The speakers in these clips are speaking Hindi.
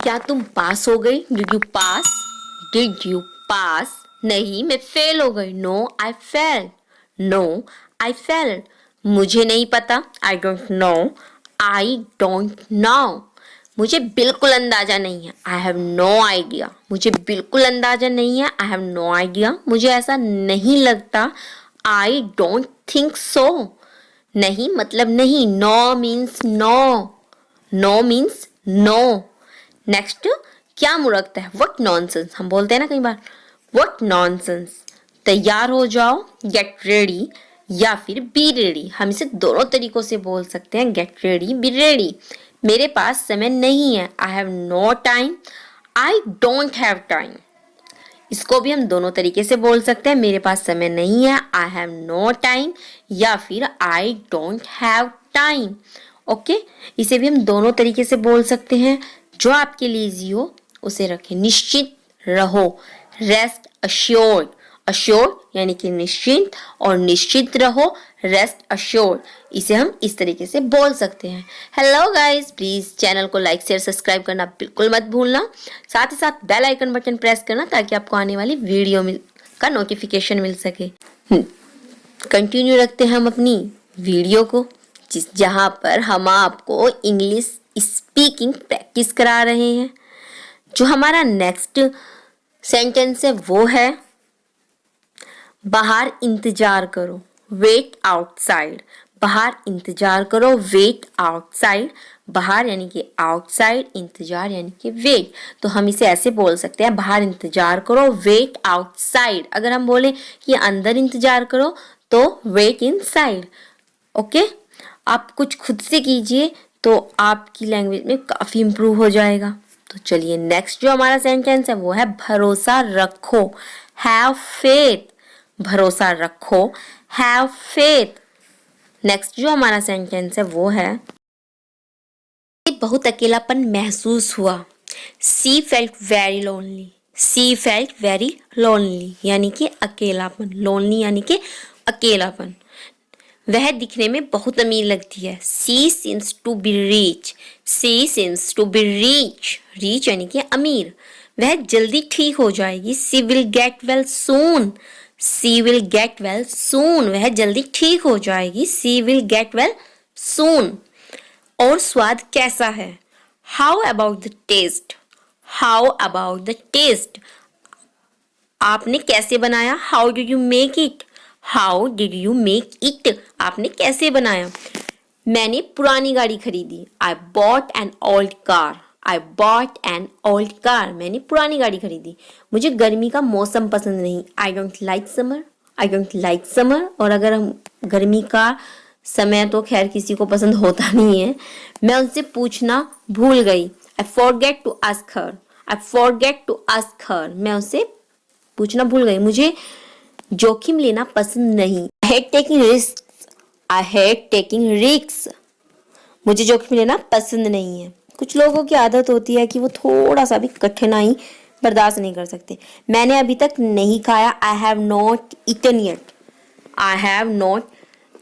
क्या तुम पास हो गई? Did you pass? Did you pass? नहीं, मैं फेल हो गई। No I fail. No I fail. मुझे नहीं पता। I don't know. I don't know. मुझे बिल्कुल अंदाजा नहीं है। I have no idea. मुझे बिल्कुल अंदाजा नहीं है। I have no idea. मुझे ऐसा नहीं लगता। I don't think so. नहीं मतलब नहीं। No means no. No means no. Next, क्या मुरकता है? What nonsense. हम बोलते हैं ना कई बार, वट नॉनसेंस। तैयार हो जाओ, गेट रेडी, या फिर बी रेडी। हम इसे दोनों तरीकों से बोल सकते हैं, गेट रेडी, बी रेडी। मेरे पास समय नहीं है। I have no time. I don't have time. इसको भी हम दोनों तरीके से बोल सकते हैं, मेरे पास समय नहीं है, आई हैव नो टाइम, या फिर आई डोंट हैव टाइम। ओके, इसे भी हम दोनों तरीके से बोल सकते हैं। जो आपके लिए इजी हो उसे रखें। निश्चित रहो, रेस्ट अश्योर्ड। अश्योर्ड यानी कि निश्चिंत, और निश्चित रहो, रेस्ट अश्योर्ड। इसे हम इस तरीके से बोल सकते हैं। हेलो गाइस, प्लीज चैनल को लाइक शेयर सब्सक्राइब करना बिल्कुल मत भूलना। साथ ही साथ बेल आइकन बटन प्रेस करना ताकि आपको आने वाली वीडियो का नोटिफिकेशन मिल सके। कंटिन्यू रखते हैं हम अपनी वीडियो को, जहां पर हम आपको इंग्लिश स्पीकिंग प्रैक्टिस करा रहे हैं। जो हमारा नेक्स्ट सेंटेंस है वो है, बाहर इंतजार करो, वेट आउटसाइड। बाहर इंतजार करो, वेट आउटसाइड। बाहर यानी कि आउटसाइड, इंतजार यानी कि वेट। तो हम इसे ऐसे बोल सकते हैं, बाहर इंतजार करो, वेट आउटसाइड। अगर हम बोले कि अंदर इंतजार करो तो वेट इनसाइड। ओके, आप कुछ खुद से कीजिए तो आपकी लैंग्वेज में काफी इंप्रूव हो जाएगा। तो चलिए, नेक्स्ट जो हमारा सेंटेंस है वो है, भरोसा रखो, हैव फेथ। भरोसा रखो, हैव फेथ। नेक्स्ट जो हमारा सेंटेंस है वो है, बहुत अकेलापन महसूस हुआ। सी फेल्ट वेरी लोनली। सी फेल्ट वेरी लोनली यानी कि अकेलापन। लोनली यानी कि अकेलापन। वह दिखने में बहुत अमीर लगती है। She seems to be rich. She seems to be rich. Rich यानी कि अमीर। वह जल्दी ठीक हो जाएगी। She will get well soon. She will get well soon. वह जल्दी ठीक हो जाएगी। She will get well soon. और स्वाद कैसा है? How about the taste. How about the taste. आपने कैसे बनाया? How did you make it. How did you make it. आपने कैसे बनाया? मैंने पुरानी गाड़ी खरीदी। I bought an old car. I bought an old car. मैंने पुरानी गाड़ी खरीदी। मुझे गर्मी का मौसम पसंद नहीं। आई don't like summer. I don't like summer. और अगर हम गर्मी का समय तो खैर किसी को पसंद होता नहीं है। मैं उनसे पूछना भूल गई। I forget to ask her. I forget to ask her. मैं उससे पूछना भूल गई। मुझे जोखिम लेना पसंद नहीं। I hate taking risk. I hate taking risk. मुझे जोखिम लेना पसंद नहीं है। कुछ लोगों की आदत होती है कि वो थोड़ा सा भी कठिनाई बर्दाश्त नहीं कर सकते। मैंने अभी तक नहीं खाया। I have not eaten yet. I have not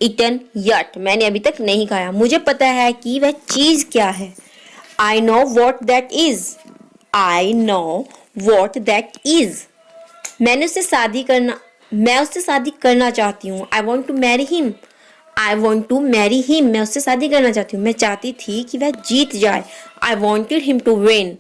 eaten yet. मैंने अभी तक नहीं खाया। मुझे पता है कि वह चीज क्या है। I know what that is. I know what that is. मैं उससे शादी करना चाहती हूँ। I want to marry him. I want to marry him. मैं उससे शादी करना चाहती हूँ। मैं चाहती थी कि वह जीत जाए। I wanted him to win.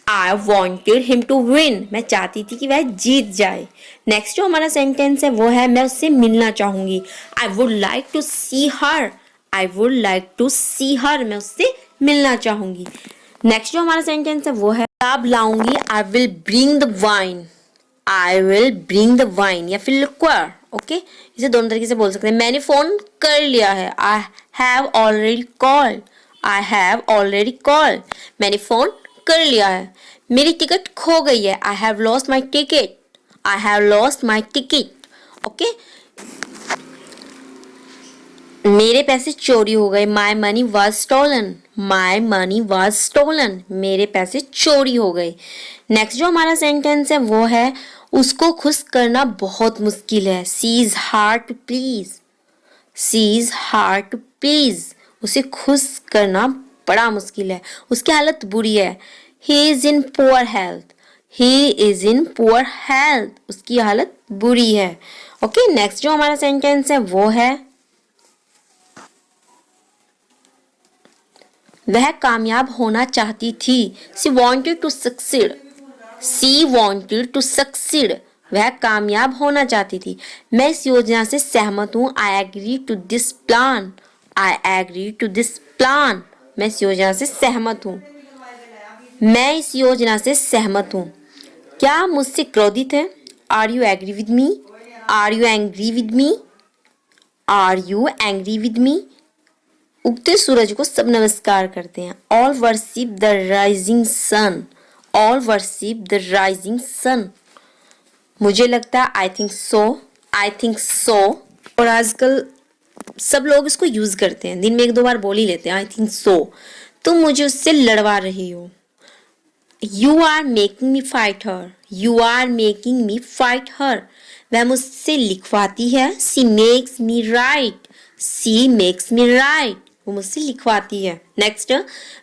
I wanted him to win. मैं चाहती थी कि वह जीत जाए। नेक्स्ट जो हमारा सेंटेंस है वो है, मैं उससे मिलना चाहूंगी। I would like to see her. I would like to see her. मैं उससे मिलना चाहूंगी। नेक्स्ट जो हमारा सेंटेंस है वो है, शराब लाऊंगी। I will bring the wine. I will bring the wine या फिर लिक्वर। ओके, इसे दोनों तरीके से बोल सकते हैं। मैंने फोन कर लिया है। I have already called. I have already called. मैंने फोन कर लिया है। मेरी टिकट खो गई है। I have lost my ticket. I have lost my ticket. Okay, मेरे पैसे चोरी हो गए। My money was stolen. My money was stolen. मेरे पैसे चोरी हो गए। नेक्स्ट जो हमारा सेंटेंस है वो है, उसको खुश करना बहुत मुश्किल है। She is hard to please. She is hard to please. उसे खुश करना बड़ा मुश्किल है। उसकी हालत बुरी है। He is in poor health, he is in poor health, उसकी हालत बुरी है। ओके, नेक्स्ट जो हमारा सेंटेंस है वो है वह कामयाब होना चाहती थी। She wanted to succeed, she wanted to succeed, वह कामयाब होना चाहती थी। मैं इस योजना से सहमत हूँ। I agree to this plan, I agree to this plan, मैं इस योजना से सहमत हूँ, मैं इस योजना से सहमत हूँ। क्या आप मुझसे क्रोधित है? Are you agree with me, are you angry with me, are you angry with me. उगते सूरज को सब नमस्कार करते हैं। All worship the rising sun, all worship the rising sun, मुझे लगता है, I think so, I think so. और आजकल सब लोग इसको यूज करते हैं, दिन में एक दो बार बोल ही लेते हैं आई थिंक सो। तुम मुझे उससे लड़वा रही हो। You are making me fight her, you are making me fight her, वह मुझसे लिखवाती है। She makes me write, she makes me write, वो मुझसे लिखवाती है। नेक्स्ट,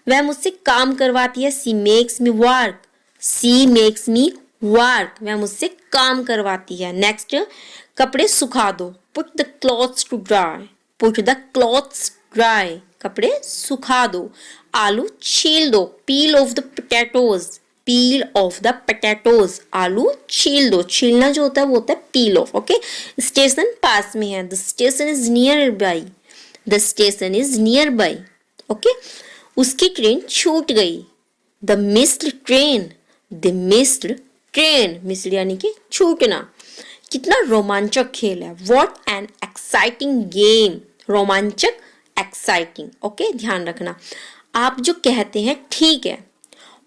वह मुझसे काम करवाती है। She makes me work, she makes me work, वह मुझसे काम करवाती है। नेक्स्ट, कपड़े सुखा दो। Put the clothes to dry, put the clothes dry, कपड़े सुखा दो। आलू छील दो। Peel off the potatoes, peel off the potatoes, आलू छील दो। छीलना जो होता है वो होता है पील ऑफ। ओके, स्टेशन पास में है। The station is near by, the station is near by. Okay, उसकी ट्रेन छूट गई। The missed train, the missed train, missed यानी कि छूटना। कितना रोमांचक खेल है। व्हाट एन एक्साइटिंग गेम, रोमांचक, एक्साइटिंग। ओके, ध्यान रखना। आप जो कहते हैं ठीक है।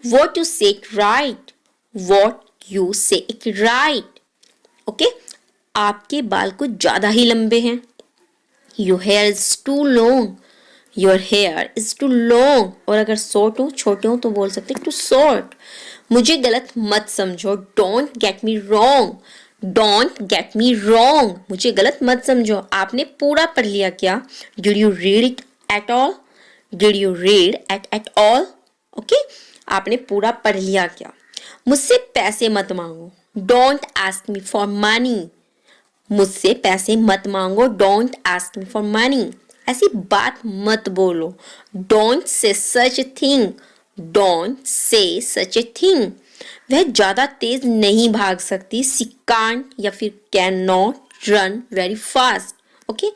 What you say right, what you say right. Okay, आपके बाल कुछ ज्यादा ही लंबे हैं। Your hair is too long, your hair is too long. और अगर शॉर्ट हो, छोटे हो तो बोल सकते too short. मुझे गलत मत समझो। Don't get me wrong, don't get me wrong. मुझे गलत मत समझो। आपने पूरा पढ़ लिया क्या? Did you read it at all? Did you read it at all? Okay, आपने पूरा पढ़ लिया क्या? मुझसे पैसे मत मांगो। Don't ask me for money. मुझसे पैसे मत मांगो। Don't ask me for money. ऐसी बात मत बोलो। Don't say such a thing. Don't say such a thing. वह ज्यादा तेज नहीं भाग सकती। She can't या फिर cannot run very fast. Okay,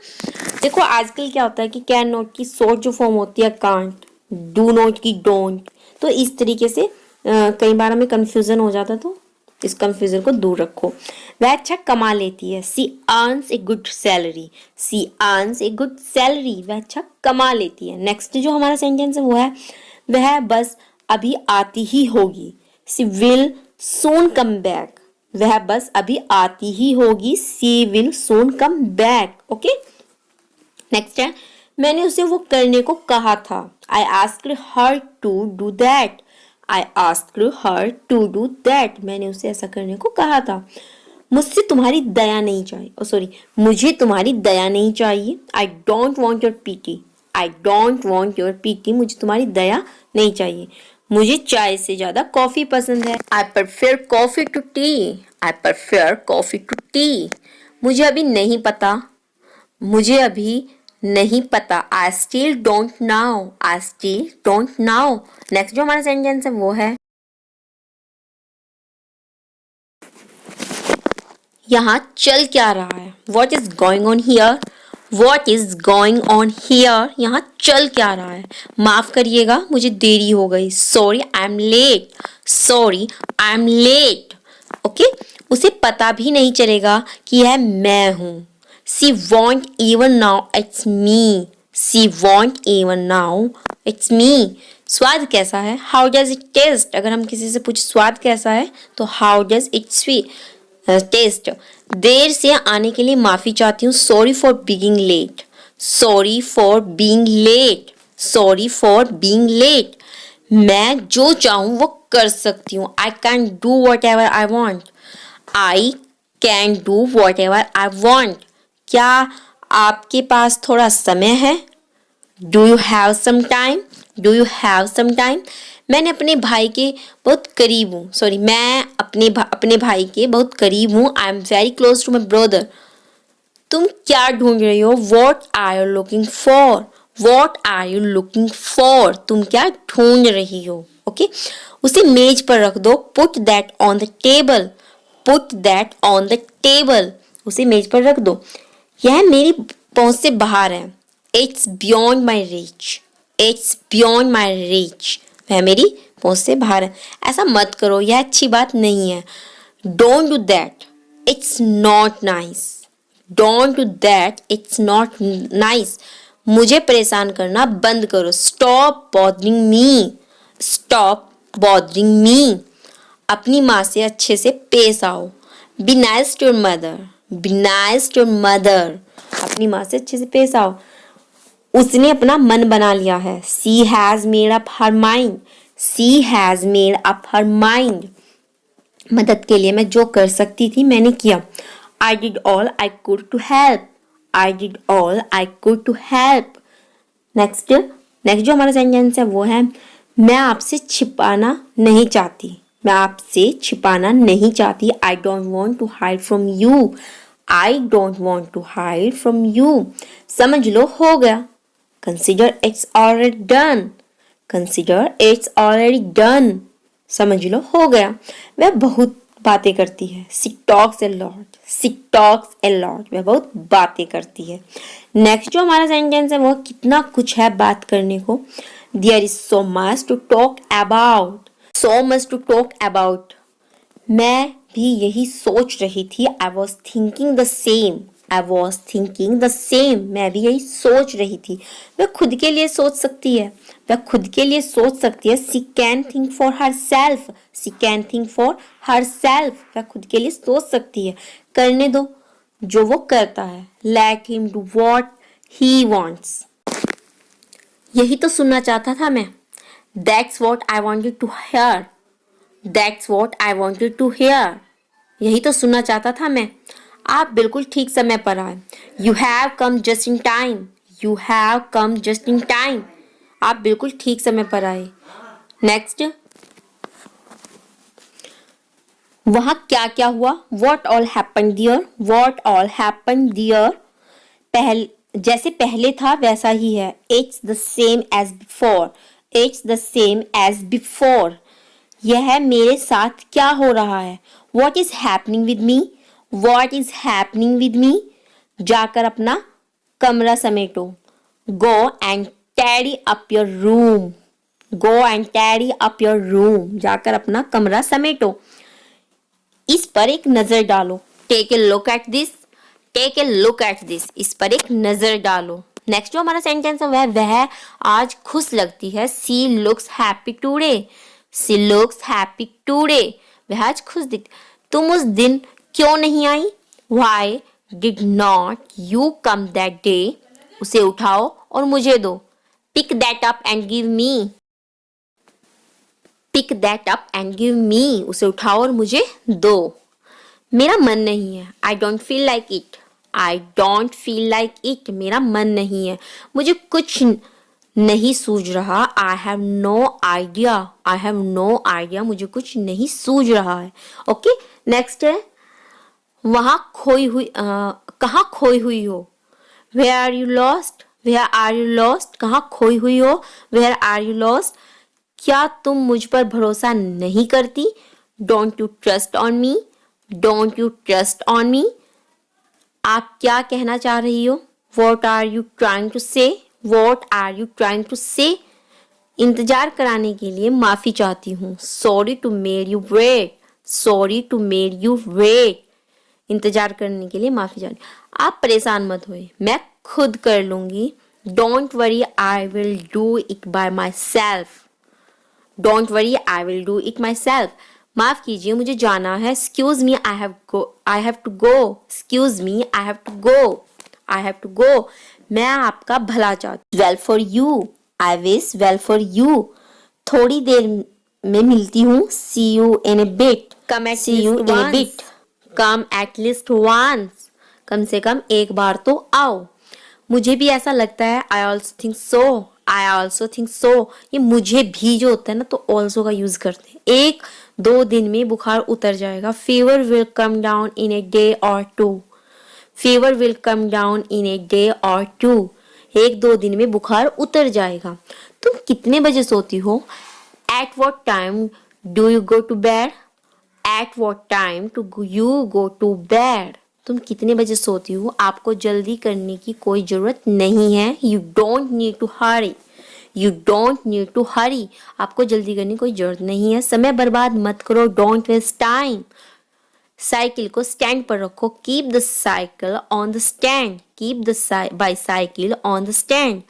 देखो आजकल क्या होता है कि कैन नॉट की शॉर्ट जो फॉर्म होती है कांट, डू नॉट की डोंट, तो इस तरीके से कई बार हमें कंफ्यूजन हो जाता, तो इस कंफ्यूजन को दूर रखो। वह अच्छा कमा लेती है। She earns a good salary, she earns a good salary, वह अच्छा कमा लेती है। नेक्स्ट जो हमारा सेंटेंस है वो है वह बस अभी आती ही होगी। She will soon come back, वह बस अभी आती ही होगी। She will soon come back. Okay, next है मैंने उसे वो करने को कहा था। I asked her to do that, I asked her to do that, मैंने उसे ऐसा करने को कहा था। मुझसे तुम्हारी दया नहीं चाहिए, सॉरी, मुझे तुम्हारी दया नहीं चाहिए। आई don't want your PT, I don't want your PT, मुझे तुम्हारी दया नहीं चाहिए। मुझे चाय से ज्यादा कॉफी पसंद है। I prefer coffee to tea, I prefer coffee to tea. मुझे अभी नहीं पता, मुझे अभी नहीं पता। I still don't know, I still don't know. Next जो हमारा सेंटेंस है वो है यहाँ चल क्या रहा है। What is going on here, what is going on here, यहाँ चल क्या रहा है। माफ करिएगा मुझे देरी हो गई। Sorry I am late, sorry I am late. Okay, उसे पता भी नहीं चलेगा कि यह मैं हूं। She won't even know it's me, she won't even know it's me. स्वाद कैसा है, हाउ डज इट टेस्ट। अगर हम किसी से पूछे स्वाद कैसा है तो how does it sweet taste. देर से आने के लिए माफी चाहती हूँ। Sorry for being late, sorry for being late, sorry for being late. मैं जो चाहूँ वो कर सकती हूँ। I can do whatever I want, I can do whatever I want. क्या आपके पास थोड़ा समय है? Do you have some time, do you have some time. मैंने अपने भाई के बहुत करीब हूँ, सॉरी मैं अपने भाई के बहुत करीब हूँ। I am very close to my brother. तुम क्या ढूंढ रही हो? What are you looking for? What are you looking for? तुम क्या ढूंढ रही हो? ओके उसे मेज पर रख दो। Put that on the table. Put that on the table. उसे मेज पर रख दो। यह मेरी पहुंच से बाहर है। It's beyond my reach. It's beyond my reach. वह मेरी पहुंच से बाहर है। ऐसा मत करो, यह अच्छी बात नहीं है। Don't do that, it's not nice. Don't do that, it's not nice. मुझे परेशान करना बंद करो। Stop bothering me. Stop bothering me. अपनी माँ से अच्छे से पेश आओ। Be nice to your mother. Be nice to your mother. अपनी माँ से अच्छे से पेश आओ। उसने अपना मन बना लिया है। She has made up her mind. She has made up her mind. मदद के लिए मैं जो कर सकती थी मैंने किया। I did all I could to help. I did all I could to help. Next next जो हमारा सेंटेंस है वो है मैं आपसे छिपाना नहीं चाहती। मैं आपसे छिपाना नहीं चाहती। I don't want to hide from you. I don't want to hide from you. समझ लो हो गया। Consider it's already done. Consider it's already done. समझ लो हो गया। वह बहुत बातें करती है। She talks a lot. She talks a lot. वह बहुत बातें करती है। नेक्स्ट जो हमारा सेंटेंस है वो कितना कुछ है बात करने को। There is so much to talk about. So much to talk about. मैं भी यही सोच रही थी। I was thinking the same. I was thinking the same. मैं भी यही सोच रही थी। वह खुद के लिए सोच सकती है। वह खुद के लिए सोच सकती है। She can think for herself. She can think for herself. वह खुद के लिए सोच सकती है। करने दो जो वो करता है। Let him do what he wants. यही तो सुनना चाहता था मैं। That's what I wanted to hear. That's what I wanted to hear. यही तो सुनना चाहता था मैं। आप बिल्कुल ठीक समय पर आए। You have come just in time. You have come just in time. आप बिल्कुल ठीक समय पर आए। नेक्स्ट वहां क्या क्या हुआ? What all happened there? What all happened there? जैसे पहले था वैसा ही है। It's the same as before. It's the same as before. यह मेरे साथ क्या हो रहा है? What is happening with me? What is happening with me? जाकर अपना कमरा समेटो। Go and tidy up your room. Go and tidy up your room. जाकर अपना कमरा समेटो। इस पर एक नजर डालो। Take a look at this. Take a look at this. इस पर एक नजर डालो। नेक्स्ट जो हमारा सेंटेंस है वह आज खुश लगती है। She looks happy today. She looks happy today. वह आज खुश दिख। तुम उस दिन क्यों नहीं आई? Why did not you come that day? उसे उठाओ और मुझे दो। Pick that up and give me. Pick that up and give me. उसे उठाओ और मुझे दो। मेरा मन नहीं है। I don't feel like it. I don't feel like it. मेरा मन नहीं है। मुझे कुछ नहीं सूझ रहा। I have no idea. I have no idea. मुझे कुछ नहीं सूझ रहा है। ओके नेक्स्ट है वहां खोई हुई कहाँ खोई हुई हो? Where are you lost? Where are you lost? कहाँ खोई हुई हो? Where are you lost? क्या तुम मुझ पर भरोसा नहीं करती? Don't you trust on me? Don't you trust on me? आप क्या कहना चाह रही हो? What are you trying to say? What are you trying to say? इंतजार कराने के लिए माफी चाहती हूँ। Sorry to make you wait. Sorry to make you wait. इंतजार करने के लिए माफी चाहती। आप परेशान मत होइए, मैं खुद कर लूंगी। Don't worry, I will do it by myself. Don't worry, I will do it myself. माफ कीजिए मुझे जाना है। Excuse me, I have to go. Excuse me, I have to go. I have to go. मैं आपका भला चाहती। Well for you. I wish well for you. थोड़ी देर में मिलती हूँ। See you in a bit. Come at See you in a bit. Come at least once. कम से कम एक बार तो आओ। मुझे भी ऐसा लगता है। I also think so. I also think so, ये मुझे भी जो होता है ना तो ऑल्सो का यूज करते हैं। 1-2 दिन में बुखार उतर जाएगा। Fever will come down in a day or two. Fever will come down in a day or two. 1-2 दिन में बुखार उतर जाएगा। तुम कितने बजे सोती हो? At what time do you go to bed? At what time to you go to bed? तुम कितने बजे सोती हो? आपको जल्दी करने की कोई जरूरत नहीं है। You don't need to hurry. You don't need to hurry. आपको जल्दी करने की कोई जरूरत नहीं है। समय बर्बाद मत करो। Don't waste time. साइकिल को स्टैंड पर रखो। Keep the cycle on the stand. Keep the bicycle on the stand.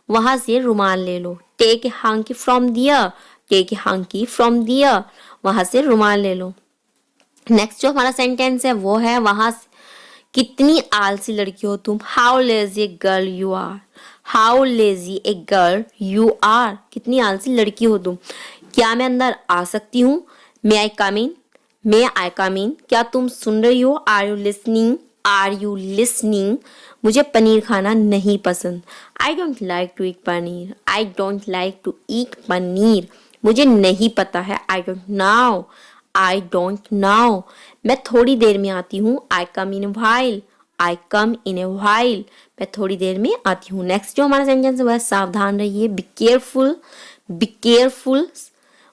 वहां से रुमाल ले लो। Take a hanky from there. Take a hanky from there. वहां से रुमाल ले लो। नेक्स्ट जो हमारा सेंटेंस है वो है वहां से, कितनी आलसी लड़की हो तुम। How lazy a girl you are. How lazy a girl you are. कितनी आलसी लड़की हो तुम। क्या मैं अंदर आ सकती हूँ? मे आई कम इन। मे आई कम इन। क्या तुम सुन रही हो? Are you listening. Are you listening. मुझे पनीर खाना नहीं पसंद। I don't like to eat paneer. I don't like to eat paneer. मुझे नहीं पता है। I don't know. I don't know. मैं थोड़ी देर में आती हूँ। I come in a while. I come in a while. मैं थोड़ी देर में आती हूँ। नेक्स्ट जो हमारा सेंटेंस है वह सावधान रहिए। Be careful. Be careful.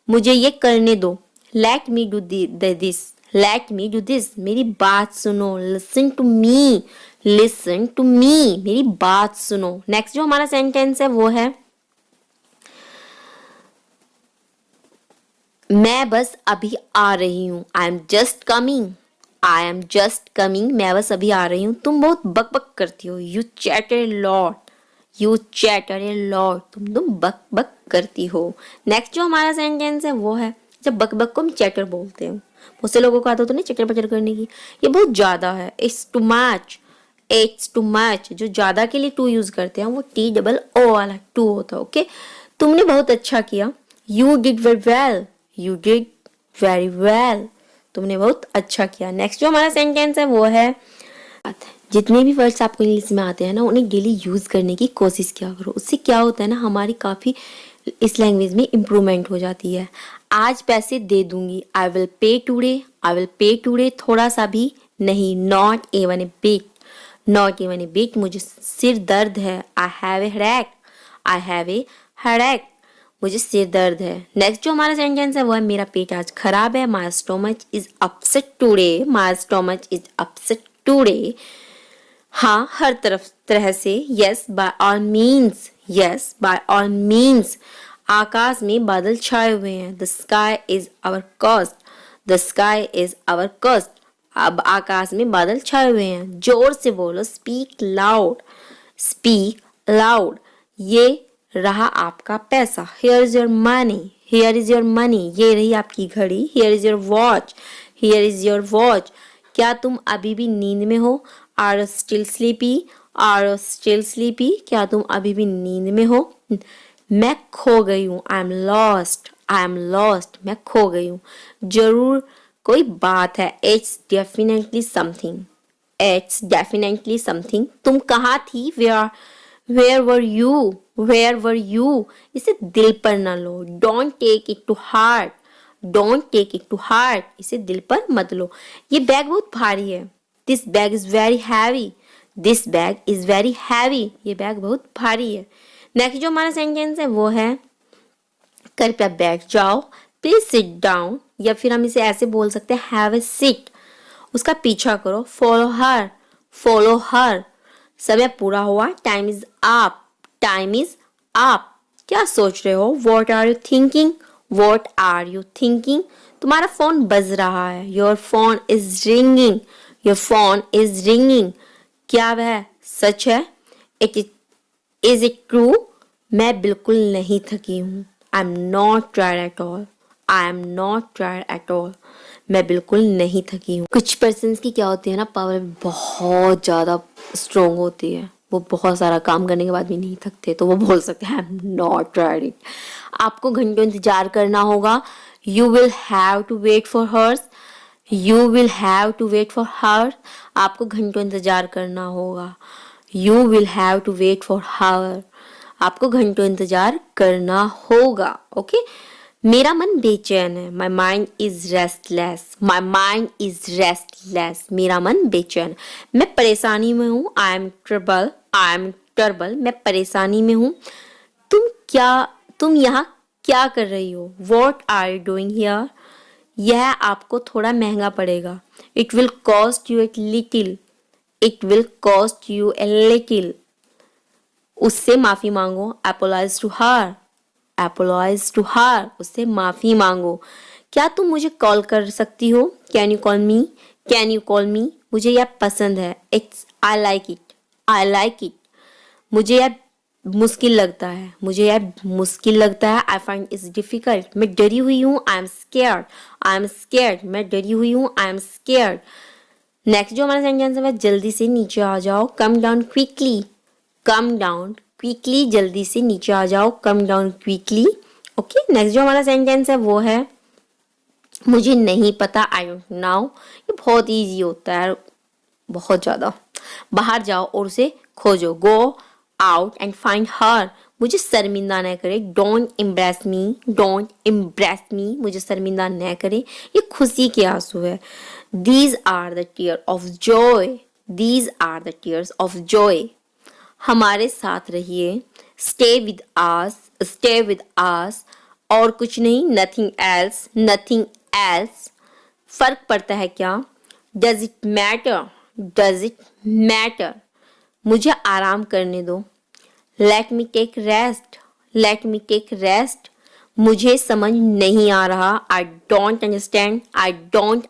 मुझे ये करने दो। Let me do this. Let me do this. मेरी बात सुनो। Listen to me. Listen to me. मेरी बात सुनो। नेक्स्ट जो हमारा सेंटेंस है वो है, मैं बस अभी आ रही हूँ। I am just coming. I am just coming. मैं बस अभी आ रही हूँ। तुम बहुत बक बक करती हो। You chatter a lot. You chatter a lot. तुम बक बक करती हो। नेक्स्ट जो हमारा सेंटेंस है वो है, जब बक बक को हम चैटर बोलते हैं। बहुत से लोगों को आता तो नहीं चटर पटर करने की। ये बहुत ज्यादा है। It's too much. It's too much. जो ज्यादा के लिए टू यूज करते हैं वो TOO वाला टू होता है। ओके, तुमने बहुत अच्छा किया। You did very well. You did very well. तुमने बहुत अच्छा किया। नेक्स्ट जो हमारा सेंटेंस है वो है, जितने भी वर्ड्स आपको इंग्लिश में आते हैं ना उन्हें डेली यूज करने की कोशिश किया करो। उससे क्या होता है ना, हमारी काफी इस लैंग्वेज में इम्प्रूवमेंट हो जाती है। आज पैसे दे दूंगी। I will pay today. I will pay today. थोड़ा सा भी नहीं। Not even a bit. Not even a bit. मुझे सिर दर्द है। I have a headache. I have a headache. मुझे सिर दर्द है। नेक्स्ट जो हमारा सेंटेंस है वो है, मेरा पेट आज खराब है। My stomach is upset today. My stomach is upset today. हाँ, हर तरह से। Yes by all means. Yes by all means. आकाश में बादल छाए हुए हैं। The sky is overcast. The sky is overcast. अब आकाश में बादल छाए हुए हैं। जोर से बोलो। Speak loud. Speak loud. ये रहा आपका पैसा। Here is your money. Here is your money. ये रही आपकी घड़ी। Here is your watch. Here is your watch. क्या तुम अभी भी नींद में हो? Are still sleepy. Are still sleepy. क्या तुम अभी भी नींद में हो? मैं खो गई हूँ। I am lost. I am lost. मैं खो गई हूँ। जरूर कोई बात है। It's definitely something. It's definitely something. तुम कहाँ थी? Where were you? Where were you? इसे दिल पर ना लो। Don't take it to heart. Don't take it to heart. इसे दिल पर मत लो। ये बैग बहुत भारी है। This bag is very heavy. This bag is very heavy. ये बैग बहुत भारी है। नेक्स्ट जो हमारा सेंटेंस है वो है, कृपया बैठ जाओ। Please sit down. या फिर हम इसे ऐसे बोल सकते हैं, हैव ए सीट। उसका पीछा करो। Follow her. Follow her. समय पूरा हुआ। Time is up. Time is up. क्या सोच रहे हो? What are you thinking? What are you thinking? तुम्हारा फोन बज रहा है। Your phone is ringing. Your phone is ringing. क्या वह सच है? Is it true? मैं बिल्कुल नहीं थकी हूँ। I am not tired at all. I am not tired at all. मैं बिल्कुल नहीं थकी हूँ। कुछ पर्सन्स की क्या होती है ना, पावर बहुत ज्यादा स्ट्रोंग होती है। वो बहुत सारा काम करने के बाद भी नहीं थकते, तो वो बोल सकते हैं I am not tired it. आपको घंटों इंतजार करना होगा। You will have to wait for hours. You will have to wait for her. आपको घंटों इंतजार करना होगा। You will have to wait for her. आपको घंटों इंतजार करना होगा. ओके. मेरा मन बेचैन है. My mind is restless. My mind is restless. मेरा मन बेचैन. मैं परेशानी में हूँ. I M trouble. I am trouble. मैं परेशानी में हूँ. तुम यहाँ क्या कर रही हो? What are you doing here? यह आपको थोड़ा महंगा पड़ेगा. It will cost you a little. It will cost you a little. उससे माफी मांगो. Apologise to her. Apologise to her. उससे माफी मांगो. क्या तुम मुझे कॉल कर सकती हो? Can you call me? Can you call मी? मुझे यह पसंद है. It's I like it. I like it. मुझे यह मुश्किल लगता है. मुझे यह मुश्किल लगता है. I find its difficult. मैं डरी हुई हूँ. I am scared. I am scared. मैं डरी हुई हूँ. I am scared. नेक्स्ट जो हमारा सेंटेंस है वह जल्दी से नीचे आ जाओ. Come down quickly. Come down quickly. जल्दी से नीचे आ जाओ. Come down quickly. Okay. Next जो हमारा सेंटेंस है वो है मुझे नहीं पता. I don't now. ये बहुत ईजी होता है. बहुत ज्यादा. बाहर जाओ और उसे खोजो. Go out and find her. मुझे शर्मिंदा न करे. Don't impress me. Don't impress me. मुझे शर्मिंदा न करे. ये खुशी के आंसू है. These are the tear of joy. These are the tears of joy. हमारे साथ रहिए. Stay with us. Stay with us. और कुछ नहीं. Nothing else. Nothing else. फर्क पड़ता है क्या? Does it matter? Does it matter? मुझे आराम करने दो. Let me take rest. Let me take rest. मुझे समझ नहीं आ रहा. I don't understand. I don't